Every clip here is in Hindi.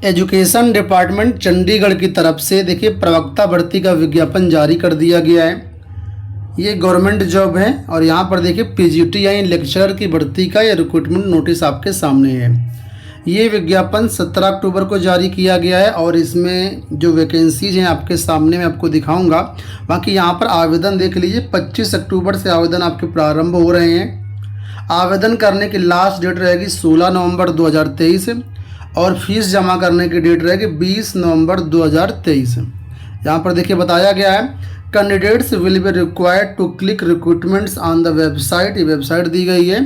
एजुकेशन डिपार्टमेंट चंडीगढ़ की तरफ से देखिए प्रवक्ता भर्ती का विज्ञापन जारी कर दिया गया है। ये गवर्नमेंट जॉब है और यहाँ पर देखिए पीजीटी यानी लेक्चरर की भर्ती का ये रिक्रूटमेंट नोटिस आपके सामने है। ये विज्ञापन 17 अक्टूबर को जारी किया गया है और इसमें जो वैकेंसीज हैं आपके सामने मैं आपको दिखाऊंगा। बाकी यहाँ पर आवेदन देख लीजिए, 25 अक्टूबर से आवेदन आपके प्रारंभ हो रहे हैं। आवेदन करने की लास्ट डेट रहेगी 16 नवंबर 2023 और फीस जमा करने की डेट रहेगी 20 नवंबर 2023। यहाँ पर देखिए बताया गया है, candidates will be required to click recruitments on the website. ये वेबसाइट दी गई है।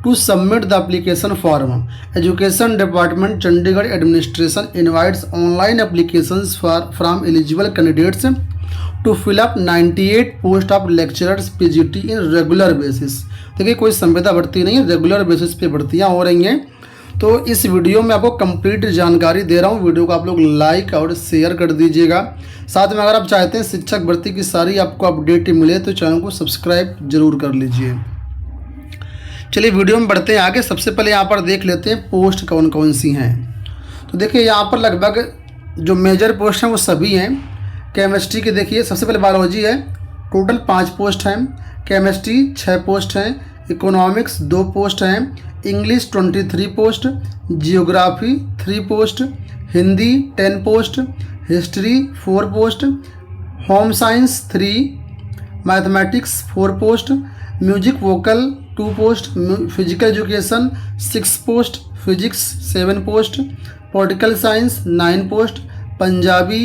To submit the application form, education department Chandigarh administration invites online applications from eligible candidates to fill up 98 post of lecturers PGT in regular basis. देखिए कोई संविदा भर्ती नहीं है, रेगुलर बेसिस पे भर्तियाँ हो रही हैं। तो इस वीडियो में आपको कंप्लीट जानकारी दे रहा हूँ। वीडियो को आप लोग लाइक और शेयर कर दीजिएगा। साथ में अगर आप चाहते हैं शिक्षक भर्ती की सारी आपको अपडेट मिले तो चैनल को सब्सक्राइब जरूर कर लीजिए। चलिए वीडियो में बढ़ते हैं आगे। सबसे पहले यहाँ पर देख लेते हैं पोस्ट कौन कौन सी हैं। तो देखिए यहाँ पर लगभग जो मेजर पोस्ट हैं वो सभी हैं। केमिस्ट्री की देखिए, सबसे पहले बायोलॉजी है, टोटल 5 पोस्ट हैं। केमिस्ट्री 6 पोस्ट हैं। इकोनॉमिक्स 2 पोस्ट हैं। English 23 post. Geography 3 post. Hindi 10 post. History 4 post. Home science 3। Mathematics 4 post. Music vocal 2 post. Physical education 6 post. Physics 7 post. Political science 9 post. Punjabi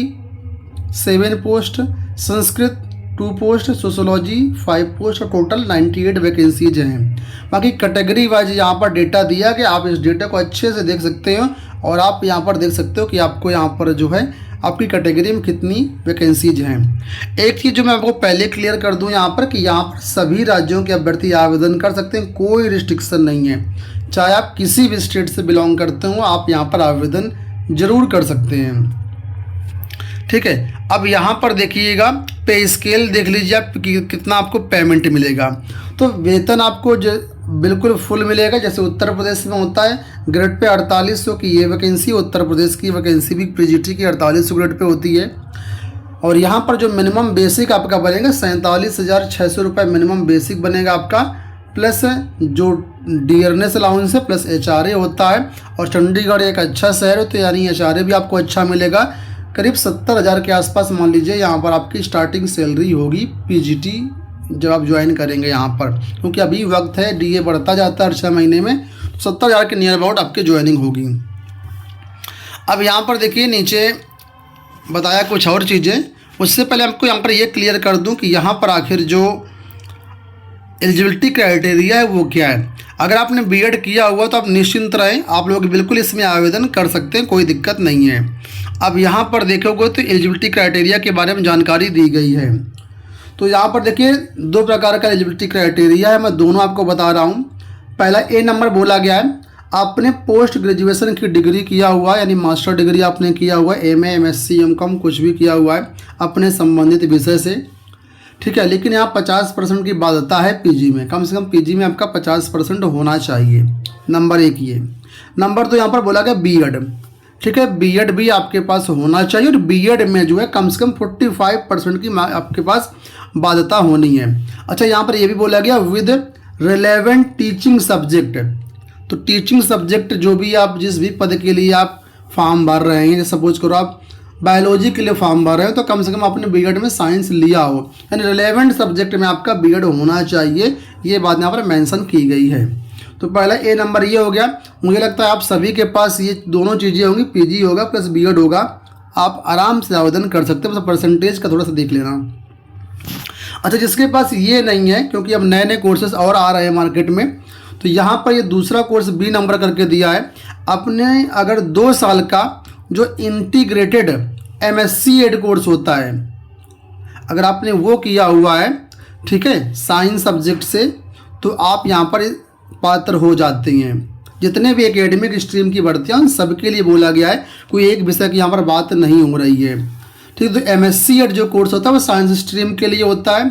7 post. Sanskrit 2 post. Sociology 5 post और टोटल 98 वैकेंसीज हैं। बाकी कैटेगरी वाइज यहाँ पर डेटा दिया कि आप इस डेटा को अच्छे से देख सकते हो और आप यहाँ पर देख सकते हो कि आपको यहाँ पर जो है आपकी कैटेगरी में कितनी वैकेंसीज हैं। एक चीज़ जो मैं आपको पहले क्लियर कर दूँ यहाँ पर कि यहाँ पर सभी राज्यों के अभ्यर्थी आवेदन कर सकते हैं, कोई रिस्ट्रिक्शन नहीं है। चाहे आप किसी भी स्टेट से बिलोंग करते हो आप यहाँ पर आवेदन जरूर कर सकते हैं। ठीक है, अब यहाँ पर देखिएगा पे स्केल देख लीजिए आप कि कितना आपको पेमेंट मिलेगा। तो वेतन आपको बिल्कुल फुल मिलेगा, जैसे उत्तर प्रदेश में होता है। ग्रेड पे 4800 की ये वैकेंसी, उत्तर प्रदेश की वैकेंसी भी पीजीटी की 4800 ग्रेड पे होती है। और यहाँ पर जो मिनिमम बेसिक आपका बनेगा 47,600 रुपये मिनिमम बेसिक बनेगा आपका, प्लस जो डियरनेस अलाउंस है प्लस एचआरए होता है। और चंडीगढ़ एक अच्छा शहर है तो यानी एचआरए भी आपको अच्छा मिलेगा। करीब 70,000 के आसपास मान लीजिए यहाँ पर आपकी स्टार्टिंग सैलरी होगी पीजीटी जब आप ज्वाइन करेंगे यहाँ पर, क्योंकि अभी वक्त है, डीए बढ़ता जाता है 6 महीने में। 70,000 के नियर अबाउट आपकी ज्वाइनिंग होगी। अब यहाँ पर देखिए नीचे बताया कुछ और चीज़ें। उससे पहले आपको यहाँ पर ये क्लियर कर दूँ कि यहाँ पर आखिर जो एलिजिबिलिटी क्राइटेरिया है वो क्या है। अगर आपने बीएड किया हुआ तो आप निश्चिंत रहें, आप लोग बिल्कुल इसमें आवेदन कर सकते हैं, कोई दिक्कत नहीं है। अब यहाँ पर देखोगे तो एलिजिबिलिटी क्राइटेरिया के बारे में जानकारी दी गई है। तो यहाँ पर देखिए 2 प्रकार का एलिजिबिलिटी क्राइटेरिया है, मैं दोनों आपको बता रहा हूँ। पहला ए नंबर बोला गया है, आपने पोस्ट ग्रेजुएशन की डिग्री किया हुआ है, यानी मास्टर डिग्री आपने किया हुआ है, एमए, एमएससी, एमकॉम कुछ भी किया हुआ है अपने संबंधित विषय से। ठीक है, लेकिन यहाँ 50% की बाध्यता है पीजी में, कम से कम पीजी में आपका 50% होना चाहिए। नंबर 1 ये। नंबर 2 यहाँ पर बोला गया बीएड। ठीक है, बीएड भी आपके पास होना चाहिए और बीएड में जो है कम से कम 45% की आपके पास बाध्यता होनी है। अच्छा, यहाँ पर ये भी बोला गया विद रिलेवेंट टीचिंग सब्जेक्ट। तो टीचिंग सब्जेक्ट जो भी आप जिस भी पद के लिए आप फॉर्म भर रहे हैं, जैसे सपोज करो आप बायोलॉजी के लिए फॉर्म भर रहे हो तो कम से कम आपने बीएड में साइंस लिया हो, यानी रिलेवेंट सब्जेक्ट में आपका बीएड होना चाहिए। ये बात यहाँ पर मेंशन की गई है। तो पहला ए नंबर ये हो गया। मुझे लगता है आप सभी के पास ये दोनों चीज़ें होंगी, पीजी होगा प्लस बीएड होगा, आप आराम से आवेदन कर सकते हैं। बस परसेंटेज का थोड़ा सा देख लेना। अच्छा, जिसके पास ये नहीं है, क्योंकि अब नए नए कोर्सेज और आ रहे हैं मार्केट में, तो यहाँ पर ये दूसरा कोर्स बी नंबर करके दिया है। आपने अगर 2 साल का जो इंटीग्रेटेड एमएससी एड कोर्स होता है, अगर आपने वो किया हुआ है, ठीक है, साइंस सब्जेक्ट से, तो आप यहाँ पर पात्र हो जाते हैं। जितने भी एकेडमिक स्ट्रीम की भर्तियाँ सबके लिए बोला गया है, कोई एक विषय की यहाँ पर बात नहीं हो रही है। ठीक, तो एमएससी एड जो कोर्स होता है वो साइंस स्ट्रीम के लिए होता है।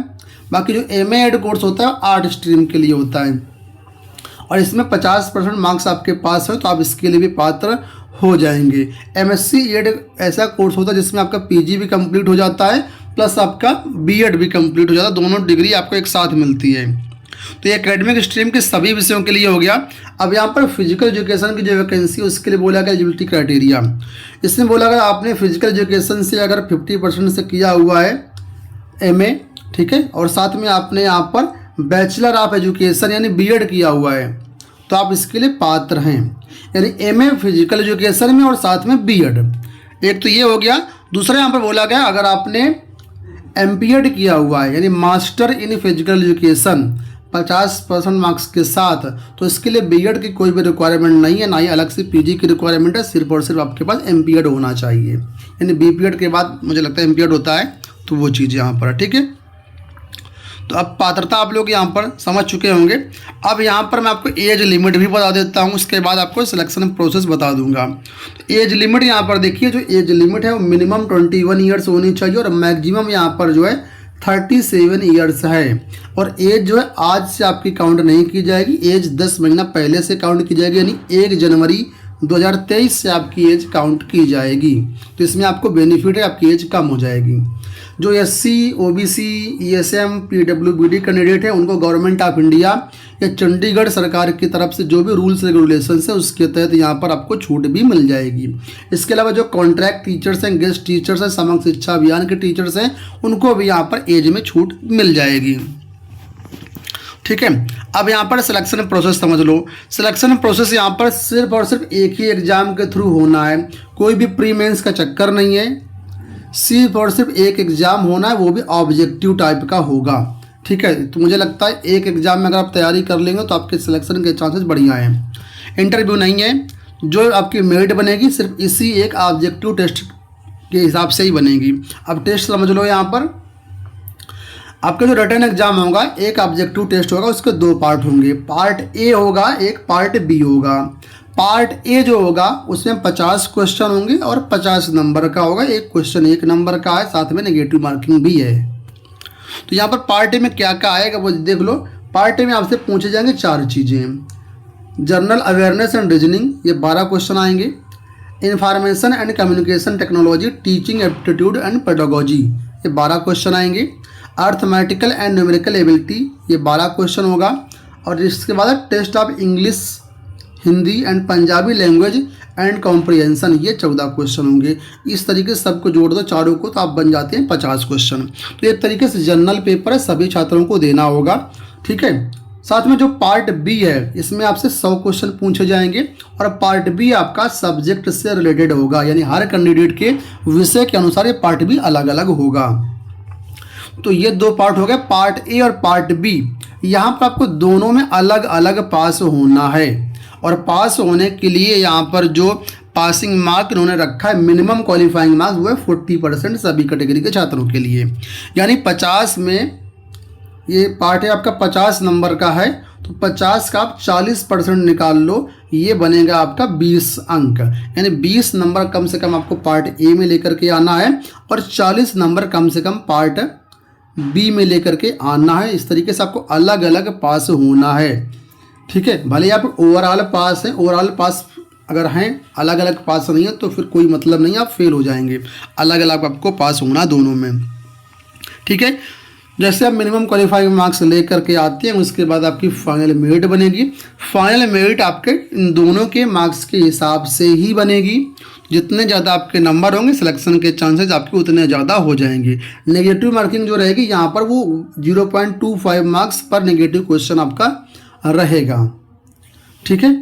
बाकी जो एमए एड कोर्स होता है आर्ट स्ट्रीम के लिए होता है। और इसमें 50% मार्क्स आपके पास है तो आप इसके लिए भी पात्र हो जाएंगे। एमएससी एड ऐसा कोर्स होता है जिसमें आपका पीजी भी कंप्लीट हो जाता है प्लस आपका बीएड भी कंप्लीट हो जाता है, दोनों डिग्री आपको एक साथ मिलती है। तो ये एकेडमिक स्ट्रीम के सभी विषयों के लिए हो गया। अब यहाँ पर फिजिकल एजुकेशन की जो वैकेंसी है उसके लिए बोला गया एलिजिबिलिटी क्राइटेरिया। इसमें बोला गया आपने फिजिकल एजुकेशन से अगर 50% से किया हुआ है एमए, ठीक है, और साथ में आपने यहाँ पर बैचलर ऑफ एजुकेशन यानी बीएड किया हुआ है तो आप इसके लिए पात्र हैं, यानी एमए फिजिकल एजुकेशन में और साथ में बीएड। एक तो ये हो गया। दूसरा यहाँ पर बोला गया अगर आपने एमपीएड किया हुआ है यानी master in physical education 50% marks के साथ, तो इसके लिए बीएड की कोई भी रिक्वायरमेंट नहीं है, ना ही अलग से पीजी की रिक्वायरमेंट है, सिर्फ और सिर्फ आपके पास एमपीएड होना चाहिए। यानी बीपीएड के बाद मुझे लगता है एमपीएड होता है, तो वो चीज़ यहाँ पर, ठीक है। तो अब पात्रता आप लोग यहाँ पर समझ चुके होंगे। अब यहाँ पर मैं आपको एज लिमिट भी बता देता हूँ, उसके बाद आपको सिलेक्शन प्रोसेस बता दूंगा। तो एज लिमिट यहाँ पर देखिए, जो एज लिमिट है वो मिनिमम 21 ईयर्स होनी चाहिए और मैक्सिमम यहाँ पर जो है 37 ईयर्स है। और एज जो है आज से आपकी काउंट नहीं की जाएगी, एज 10 महीना पहले से काउंट की जाएगी, यानी 1 जनवरी 2023 से आपकी एज काउंट की जाएगी। तो इसमें आपको बेनिफिट है, आपकी एज कम हो जाएगी। जो SC, OBC, ESM, PWBD candidate हैं उनको गवर्नमेंट ऑफ इंडिया या चंडीगढ़ सरकार की तरफ से जो भी रूल्स रेगुलेशंस है उसके तहत यहाँ पर आपको छूट भी मिल जाएगी। इसके अलावा जो कॉन्ट्रैक्ट टीचर्स हैं, गेस्ट टीचर्स हैं, समग्र शिक्षा अभियान के टीचर्स हैं, उनको भी यहाँ पर एज में छूट मिल जाएगी, ठीक है। अब यहाँ पर सिलेक्शन प्रोसेस समझ लो। सिलेक्शन प्रोसेस यहाँ पर सिर्फ और सिर्फ एक ही एग्जाम के थ्रू होना है, कोई भी प्री मेंस का चक्कर नहीं है, सिर्फ और सिर्फ एक एग्ज़ाम होना है, वो भी ऑब्जेक्टिव टाइप का होगा, ठीक है। तो मुझे लगता है एक एग्ज़ाम में अगर आप तैयारी कर लेंगे तो आपके सिलेक्शन के चांसेस बढ़िया हैं। इंटरव्यू नहीं है, जो आपकी मेरिट बनेगी सिर्फ इसी एक ऑब्जेक्टिव टेस्ट के हिसाब से ही बनेगी। अब टेस्ट समझ लो, यहाँ पर आपका जो रिटन एग्जाम होगा एक ऑब्जेक्टिव टेस्ट होगा, उसके 2 पार्ट होंगे, पार्ट ए होगा, एक पार्ट बी होगा। पार्ट ए जो होगा उसमें 50 क्वेश्चन होंगे और 50 नंबर का होगा, एक क्वेश्चन 1 नंबर का है, साथ में नेगेटिव मार्किंग भी है। तो यहाँ पर पार्ट ए में क्या क्या आएगा वो देख लो। पार्ट ए में आपसे पूछे जाएंगे 4 चीज़ें, जनरल अवेयरनेस एंड रीजनिंग, ये 12 क्वेश्चन आएंगे। Information and communication technology, teaching aptitude and pedagogy, ये 12 क्वेश्चन आएंगे। अर्थमेटिकल एंड न्यूमेरिकल एबिलिटी, ये 12 क्वेश्चन होगा। और इसके बाद test of English, Hindi and Punjabi language and comprehension, ये 14 क्वेश्चन होंगे। इस तरीके से सबको जोड़ दो चारों को तो आप बन जाते हैं 50 क्वेश्चन। तो एक तरीके से जनरल पेपर है, सभी छात्रों को देना होगा, ठीक है। साथ में जो पार्ट बी है इसमें आपसे 100 क्वेश्चन पूछे जाएंगे और पार्ट बी आपका सब्जेक्ट से रिलेटेड होगा, यानी हर कैंडिडेट के विषय के अनुसार ये पार्ट बी अलग अलग होगा। तो ये 2 पार्ट हो गए, पार्ट ए और पार्ट बी। यहाँ पर आपको दोनों में अलग अलग पास होना है और पास होने के लिए यहाँ पर जो पासिंग मार्क इन्होंने रखा है, मिनिमम क्वालिफाइंग मार्क्स, वो है 40% सभी कैटेगरी के छात्रों के लिए। यानी 50 में ये पार्ट है आपका 50 नंबर का है, तो 50 का आप 40% निकाल लो, ये बनेगा आपका 20 अंक। यानी 20 नंबर कम से कम आपको पार्ट ए में लेकर के आना है और 40 नंबर कम से कम पार्ट बी में लेकर के आना है। इस तरीके से आपको अलग अलग पास होना है, ठीक है। भले आप ओवरऑल पास हैं, ओवरऑल पास अगर हैं, अलग अलग पास नहीं है तो फिर कोई मतलब नहीं, आप फेल हो जाएंगे। अलग अलग आपको पास होना दोनों में, ठीक है। जैसे आप मिनिमम क्वालिफाइंग मार्क्स लेकर के आते हैं उसके बाद आपकी फाइनल मेरिट बनेगी। फाइनल मेरिट आपके इन दोनों के मार्क्स के हिसाब से ही बनेगी। जितने ज़्यादा आपके नंबर होंगे सिलेक्शन के चांसेस आपके उतने ज़्यादा हो जाएंगे। नेगेटिव मार्किंग जो रहेगी यहाँ पर वो 0.25 मार्क्स पर नेगेटिव क्वेश्चन आपका रहेगा, ठीक है।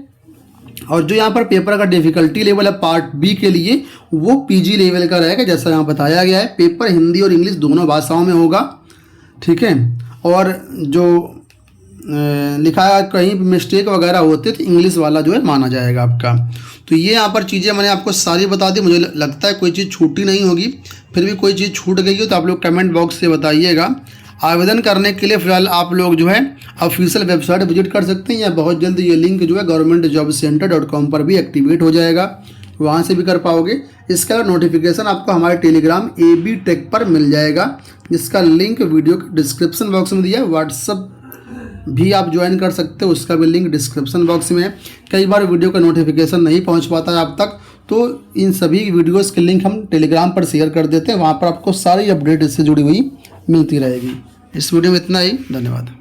और जो यहाँ पर पेपर का डिफ़िकल्टी लेवल है पार्ट बी के लिए वो पीजी लेवल का रहेगा, जैसा यहाँ बताया गया है। पेपर हिंदी और इंग्लिश दोनों भाषाओं में होगा, ठीक है। और जो लिखा है कहीं मिस्टेक वगैरह होते तो इंग्लिश वाला जो है माना जाएगा आपका। तो ये यहाँ पर चीज़ें मैंने आपको सारी बता दी। मुझे लगता है कोई चीज़ छूटी नहीं होगी, फिर भी कोई चीज़ छूट गई हो तो आप लोग कमेंट बॉक्स से बताइएगा। आवेदन करने के लिए फिलहाल आप लोग जो है ऑफिशियल वेबसाइट विजिट कर सकते हैं या बहुत जल्द ये लिंक जो है governmentjobcenter.com पर भी एक्टिवेट हो जाएगा, वहाँ से भी कर पाओगे। इसका नोटिफिकेशन आपको हमारे टेलीग्राम AB टेक पर मिल जाएगा, जिसका लिंक वीडियो के डिस्क्रिप्शन बॉक्स में दिया है। व्हाट्सअप भी आप ज्वाइन कर सकते हो, उसका भी लिंक डिस्क्रिप्शन बॉक्स में है। कई बार वीडियो का नोटिफिकेशन नहीं पहुंच पाता है आप तक, तो इन सभी वीडियोज़ के लिंक हम टेलीग्राम पर शेयर कर देते हैं, वहाँ पर आपको सारी अपडेट इससे जुड़ी हुई मिलती रहेगी। इस वीडियो में इतना ही, धन्यवाद।